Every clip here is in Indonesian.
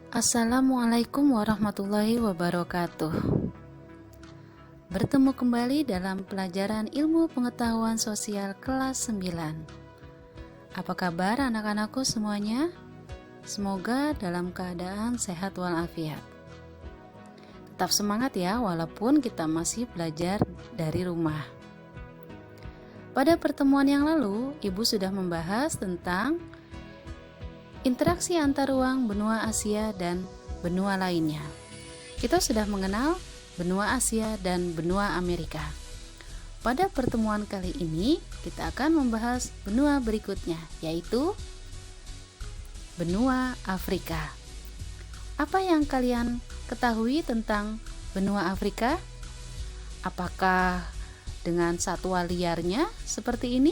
Assalamualaikum warahmatullahi wabarakatuh. Bertemu kembali dalam pelajaran ilmu pengetahuan sosial kelas 9. Apa kabar anak-anakku semuanya? Semoga dalam keadaan sehat walafiat. Tetap semangat ya, walaupun kita masih belajar dari rumah. Pada pertemuan yang lalu, Ibu sudah membahas tentang interaksi antar ruang benua Asia dan benua lainnya. Kita sudah mengenal benua Asia dan benua Amerika. Pada pertemuan kali ini, kita akan membahas benua berikutnya, yaitu benua Afrika. Apa yang kalian ketahui tentang benua Afrika? Apakah dengan satwa liarnya seperti ini?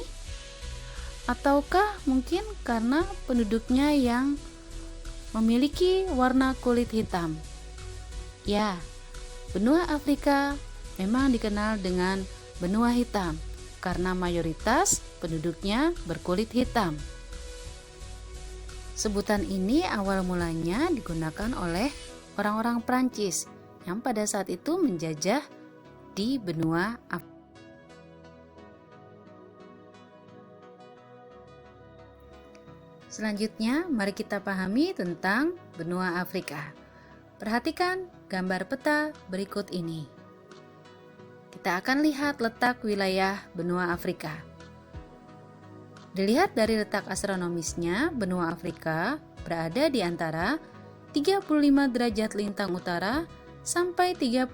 Ataukah mungkin karena penduduknya yang memiliki warna kulit hitam? Ya, benua Afrika memang dikenal dengan benua hitam karena mayoritas penduduknya berkulit hitam. Sebutan ini awal mulanya digunakan oleh orang-orang Prancis yang pada saat itu menjajah di benua Afrika. Selanjutnya, mari kita pahami tentang benua Afrika. Perhatikan gambar peta berikut ini. Kita akan lihat letak wilayah benua Afrika. Dilihat dari letak astronomisnya, benua Afrika berada di antara 35 derajat lintang utara sampai 34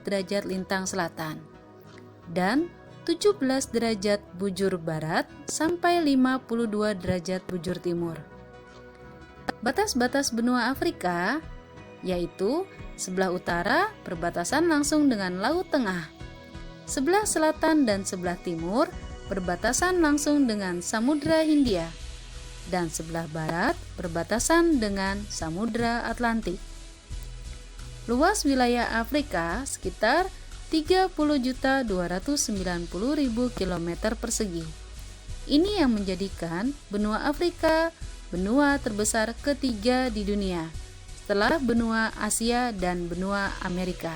derajat lintang selatan dan 17 derajat bujur barat sampai 52 derajat bujur timur. Batas-batas benua Afrika yaitu sebelah utara berbatasan langsung dengan Laut Tengah, sebelah selatan dan sebelah timur berbatasan langsung dengan Samudra Hindia, dan sebelah barat berbatasan dengan Samudra Atlantik. Luas wilayah Afrika sekitar 30.290.000 km persegi. Ini yang menjadikan benua Afrika benua terbesar ketiga di dunia setelah benua Asia dan benua Amerika.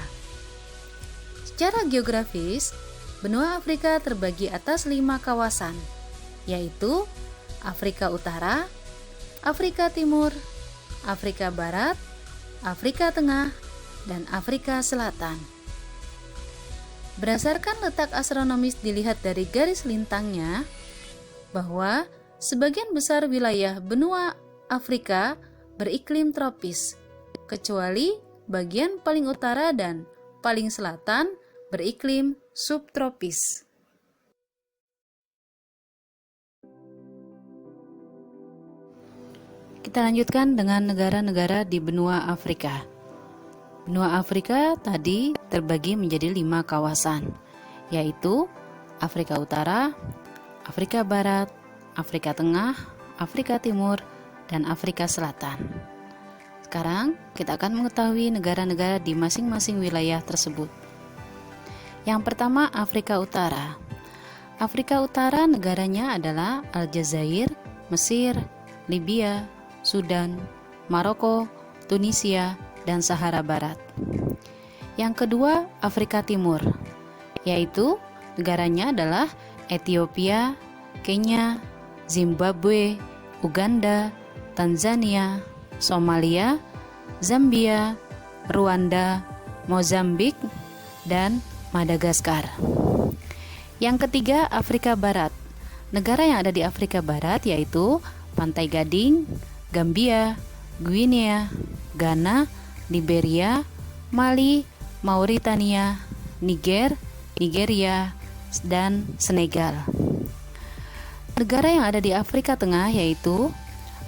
Secara geografis, benua Afrika terbagi atas 5 kawasan, yaitu Afrika Utara, Afrika Timur, Afrika Barat, Afrika Tengah, dan Afrika Selatan. Berdasarkan letak astronomis dilihat dari garis lintangnya, bahwa sebagian besar wilayah benua Afrika beriklim tropis, kecuali bagian paling utara dan paling selatan beriklim subtropis. Kita lanjutkan dengan negara-negara di benua Afrika. Benua Afrika tadi terbagi menjadi 5 kawasan, yaitu Afrika Utara, Afrika Barat, Afrika Tengah, Afrika Timur, dan Afrika Selatan. Sekarang kita akan mengetahui negara-negara di masing-masing wilayah tersebut. Yang pertama, Afrika Utara. Afrika Utara negaranya adalah Aljazair, Mesir, Libya, Sudan, Maroko, Tunisia, dan Sahara Barat. Yang kedua, Afrika Timur, yaitu negaranya adalah Ethiopia, Kenya, Zimbabwe, Uganda, Tanzania, Somalia, Zambia, Rwanda, Mozambik, dan Madagaskar. Yang ketiga, Afrika Barat. Negara yang ada di Afrika Barat yaitu Pantai Gading, Gambia, Guinea, Ghana, Liberia, Mali, Mauritania, Niger, Nigeria, dan Senegal. Negara yang ada di Afrika Tengah yaitu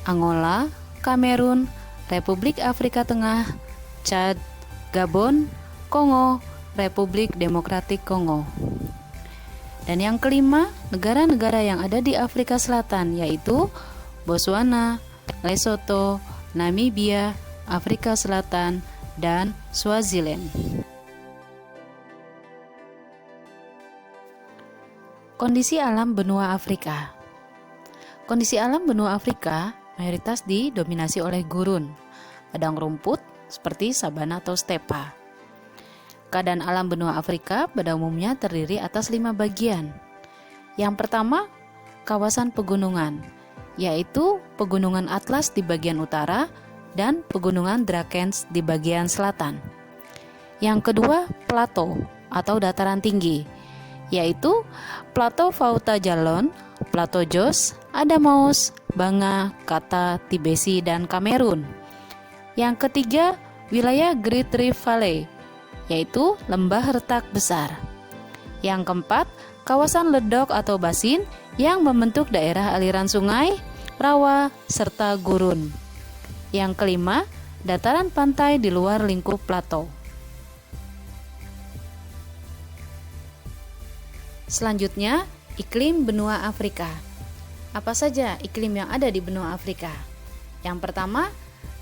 Angola, Kamerun, Republik Afrika Tengah, Chad, Gabon, Kongo, Republik Demokratik Kongo. Dan yang kelima, negara-negara yang ada di Afrika Selatan yaitu Botswana, Lesotho, Namibia, Afrika Selatan, dan Swaziland. Kondisi alam benua Afrika. Kondisi alam benua Afrika mayoritas didominasi oleh gurun. padang rumput seperti sabana atau stepa. Keadaan alam benua Afrika pada umumnya terdiri atas 5 bagian. Yang pertama, kawasan pegunungan, yaitu pegunungan Atlas di bagian utara dan pegunungan Drakens di bagian selatan. Yang kedua, plato atau dataran tinggi, yaitu plato Fouta Djallon, plato Jos, Adamaus, Banga, Kata, Tibesi, dan Kamerun. Yang ketiga, wilayah Great Rift Valley, yaitu lembah retak besar. Yang keempat, kawasan ledok atau basin yang membentuk daerah aliran sungai, rawa, serta gurun. Yang kelima, dataran pantai di luar lingkup plato. Selanjutnya, iklim benua Afrika. Apa saja iklim yang ada di benua Afrika? Yang pertama,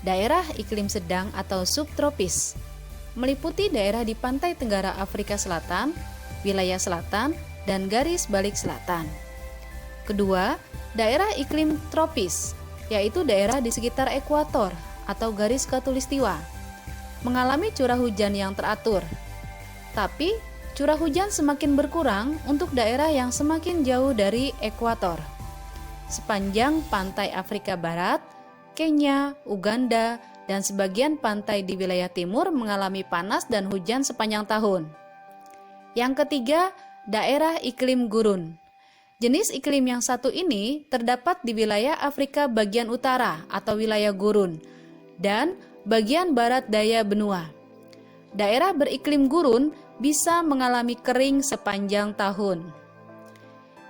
daerah iklim sedang atau subtropis, meliputi daerah di pantai tenggara Afrika Selatan, wilayah selatan, dan garis balik selatan. Kedua, daerah iklim tropis, yaitu daerah di sekitar ekuator atau garis khatulistiwa, mengalami curah hujan yang teratur. Tapi, curah hujan semakin berkurang untuk daerah yang semakin jauh dari ekuator. Sepanjang pantai Afrika Barat, Kenya, Uganda, dan sebagian pantai di wilayah timur mengalami panas dan hujan sepanjang tahun. Yang ketiga, daerah iklim gurun. Jenis iklim yang satu ini terdapat di wilayah Afrika bagian utara atau wilayah gurun dan bagian barat daya benua. Daerah beriklim gurun bisa mengalami kering sepanjang tahun.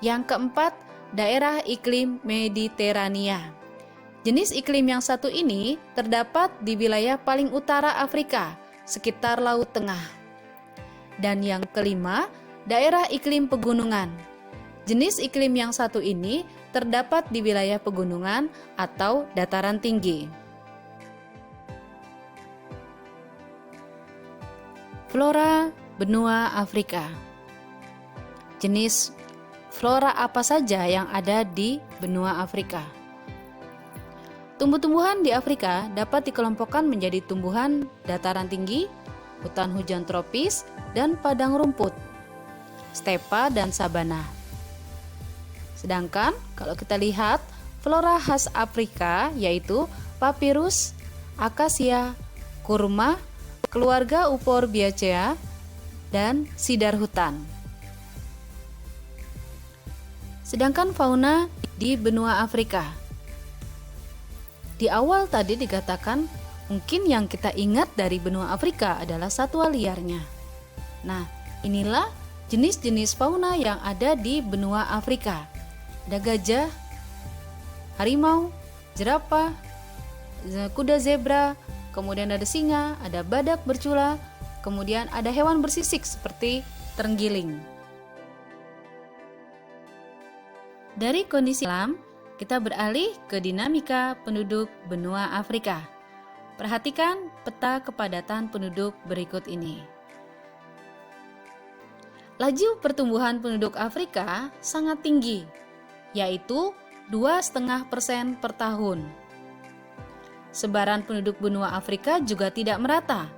Yang keempat, daerah iklim Mediterania. Jenis iklim yang satu ini terdapat di wilayah paling utara Afrika, sekitar Laut Tengah. Dan yang kelima, daerah iklim pegunungan. Jenis iklim yang satu ini terdapat di wilayah pegunungan atau dataran tinggi. Flora benua Afrika. Jenis flora apa saja yang ada di benua Afrika? Tumbuh-tumbuhan di Afrika dapat dikelompokkan menjadi tumbuhan dataran tinggi, hutan hujan tropis, dan padang rumput, stepa dan sabana. Sedangkan kalau kita lihat flora khas Afrika yaitu papirus, akasia, kurma, keluarga Euphorbiaceae, dan sidar hutan. Sedangkan fauna di benua Afrika. Di awal tadi dikatakan mungkin yang kita ingat dari benua Afrika adalah satwa liarnya. Nah, inilah jenis-jenis fauna yang ada di benua Afrika. Ada gajah, harimau, jerapah, kuda zebra, kemudian ada singa, ada badak bercula, kemudian ada hewan bersisik seperti terenggiling. Dari kondisi alam, kita beralih ke dinamika penduduk benua Afrika. Perhatikan peta kepadatan penduduk berikut ini. Laju pertumbuhan penduduk Afrika sangat tinggi, yaitu 2,5% per tahun. Sebaran penduduk benua Afrika juga tidak merata.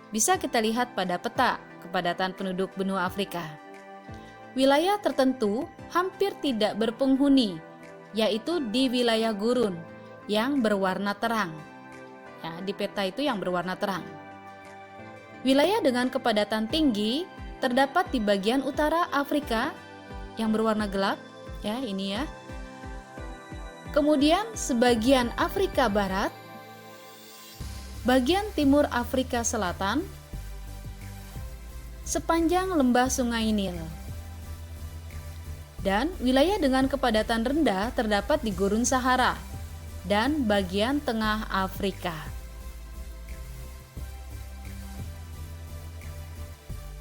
Bisa kita lihat pada peta kepadatan penduduk benua Afrika. Wilayah tertentu hampir tidak berpenghuni, yaitu di wilayah gurun yang berwarna terang. Ya, di peta itu yang berwarna terang. Wilayah dengan kepadatan tinggi terdapat di bagian utara Afrika yang berwarna gelap, ya ini ya. Kemudian sebagian Afrika Barat, bagian timur Afrika Selatan, sepanjang lembah Sungai Nil. Dan wilayah dengan kepadatan rendah terdapat di Gurun Sahara dan bagian tengah Afrika.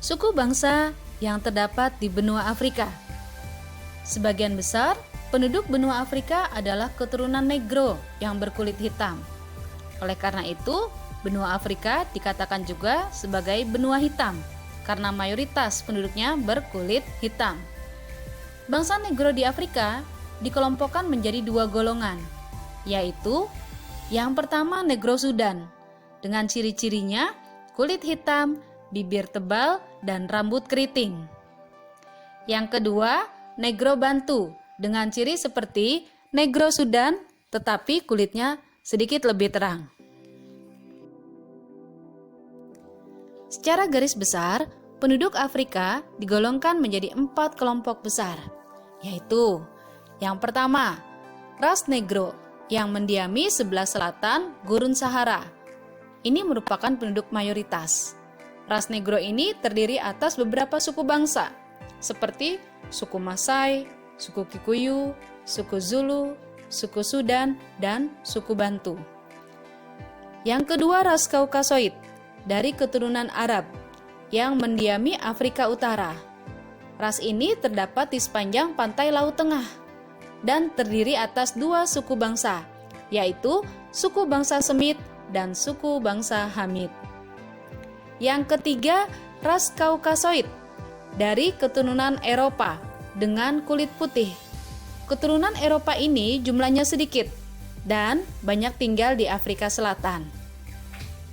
Suku bangsa yang terdapat di benua Afrika. Sebagian besar penduduk benua Afrika adalah keturunan Negro yang berkulit hitam. Oleh karena itu, benua Afrika dikatakan juga sebagai benua hitam karena mayoritas penduduknya berkulit hitam. Bangsa Negro di Afrika dikelompokkan menjadi 2 golongan, yaitu Yang pertama Negro Sudan, dengan ciri-cirinya kulit hitam, bibir tebal, dan rambut keriting. Yang kedua Negro Bantu, dengan ciri seperti Negro Sudan tetapi kulitnya sedikit lebih terang. Secara garis besar, penduduk Afrika digolongkan menjadi 4 kelompok besar, yaitu yang pertama, ras Negro yang mendiami sebelah selatan Gurun Sahara. Ini merupakan penduduk mayoritas. Ras Negro ini terdiri atas beberapa suku bangsa, seperti suku Masai, suku Kikuyu, suku Zulu, suku Sudan, dan suku Bantu. Yang kedua, ras Kaukasoid dari keturunan Arab yang mendiami Afrika Utara. Ras ini terdapat di sepanjang pantai Laut Tengah dan terdiri atas 2 suku bangsa, yaitu suku bangsa Semit dan suku bangsa Hamid. Yang ketiga, ras Kaukasoid dari keturunan Eropa dengan kulit putih. Keturunan Eropa ini jumlahnya sedikit dan banyak tinggal di Afrika Selatan.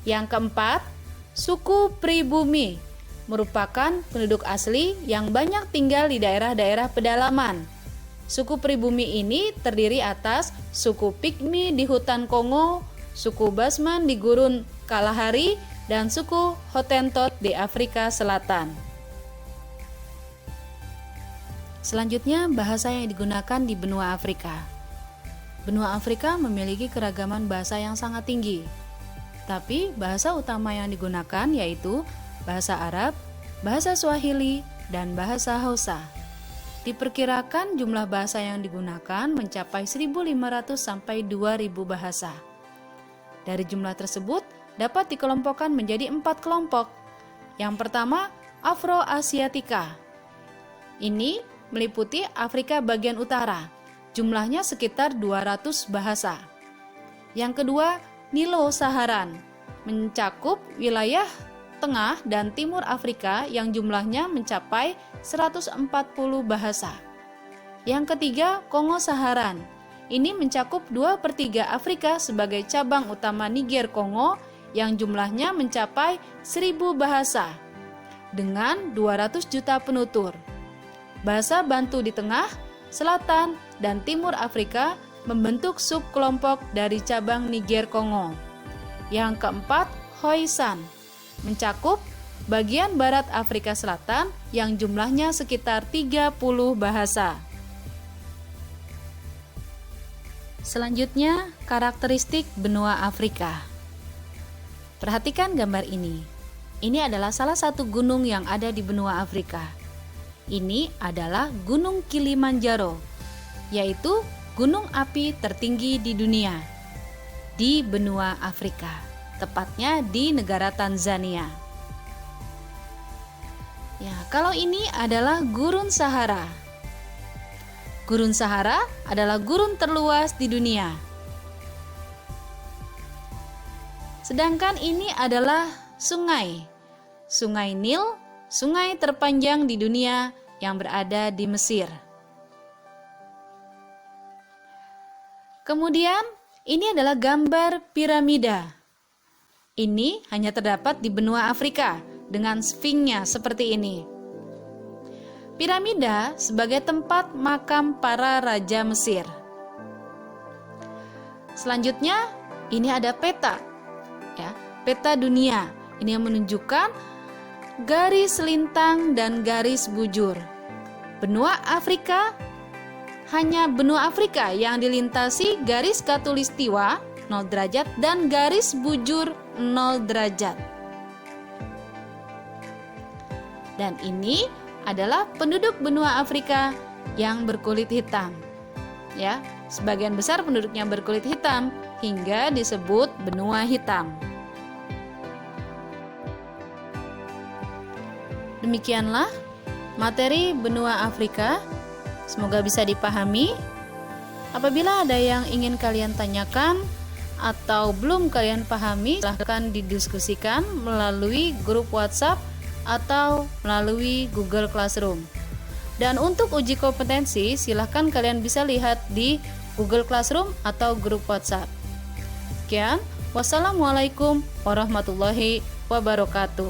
Yang keempat, suku Pribumi merupakan penduduk asli yang banyak tinggal di daerah-daerah pedalaman. Suku Pribumi ini terdiri atas suku Pygmy di hutan Kongo, suku Basman di gurun Kalahari, dan suku Hottentot di Afrika Selatan. Selanjutnya, bahasa yang digunakan di benua Afrika. Benua Afrika memiliki keragaman bahasa yang sangat tinggi. Tapi bahasa utama yang digunakan yaitu bahasa Arab, bahasa Swahili, dan bahasa Hausa. Diperkirakan jumlah bahasa yang digunakan mencapai 1.500 sampai 2.000 bahasa. Dari jumlah tersebut dapat dikelompokkan menjadi 4 kelompok. Yang pertama, Afro-Asiatica. Ini meliputi Afrika bagian utara. Jumlahnya sekitar 200 bahasa. Yang kedua, Nilo-Saharan, mencakup wilayah tengah dan timur Afrika yang jumlahnya mencapai 140 bahasa. Yang ketiga, Kongo-Saharan. Ini mencakup 2/3 Afrika sebagai cabang utama Niger Kongo yang jumlahnya mencapai 1.000 bahasa dengan 200 juta penutur. Bahasa Bantu di tengah, selatan, dan timur Afrika membentuk subkelompok dari cabang Niger Kongo. Yang keempat, Khoisan, mencakup bagian barat Afrika Selatan yang jumlahnya sekitar 30 bahasa. Selanjutnya, karakteristik benua Afrika. Perhatikan gambar ini. Ini adalah salah satu gunung yang ada di benua Afrika. Ini adalah Gunung Kilimanjaro, yaitu gunung api tertinggi di dunia di benua Afrika, tepatnya di negara Tanzania. Ya, kalau ini adalah Gurun Sahara. Gurun Sahara adalah gurun terluas di dunia. Sedangkan ini adalah sungai. Sungai Nil, sungai terpanjang di dunia yang berada di Mesir. Kemudian, ini adalah gambar piramida. Ini hanya terdapat di benua Afrika dengan sfinksnya seperti ini. Piramida sebagai tempat makam para raja Mesir. Selanjutnya, ini ada peta. Ya, peta dunia. Ini yang menunjukkan garis lintang dan garis bujur. Benua Afrika, hanya benua Afrika yang dilintasi garis khatulistiwa 0 derajat dan garis bujur 0 derajat. Dan ini adalah penduduk benua Afrika yang berkulit hitam. Ya, sebagian besar penduduknya berkulit hitam hingga disebut benua hitam. Demikianlah materi benua Afrika. Semoga bisa dipahami. Apabila ada yang ingin kalian tanyakan atau belum kalian pahami, silahkan didiskusikan melalui grup WhatsApp atau melalui Google Classroom. Dan untuk uji kompetensi, silahkan kalian bisa lihat di Google Classroom atau grup WhatsApp. Sekian, wassalamualaikum warahmatullahi wabarakatuh.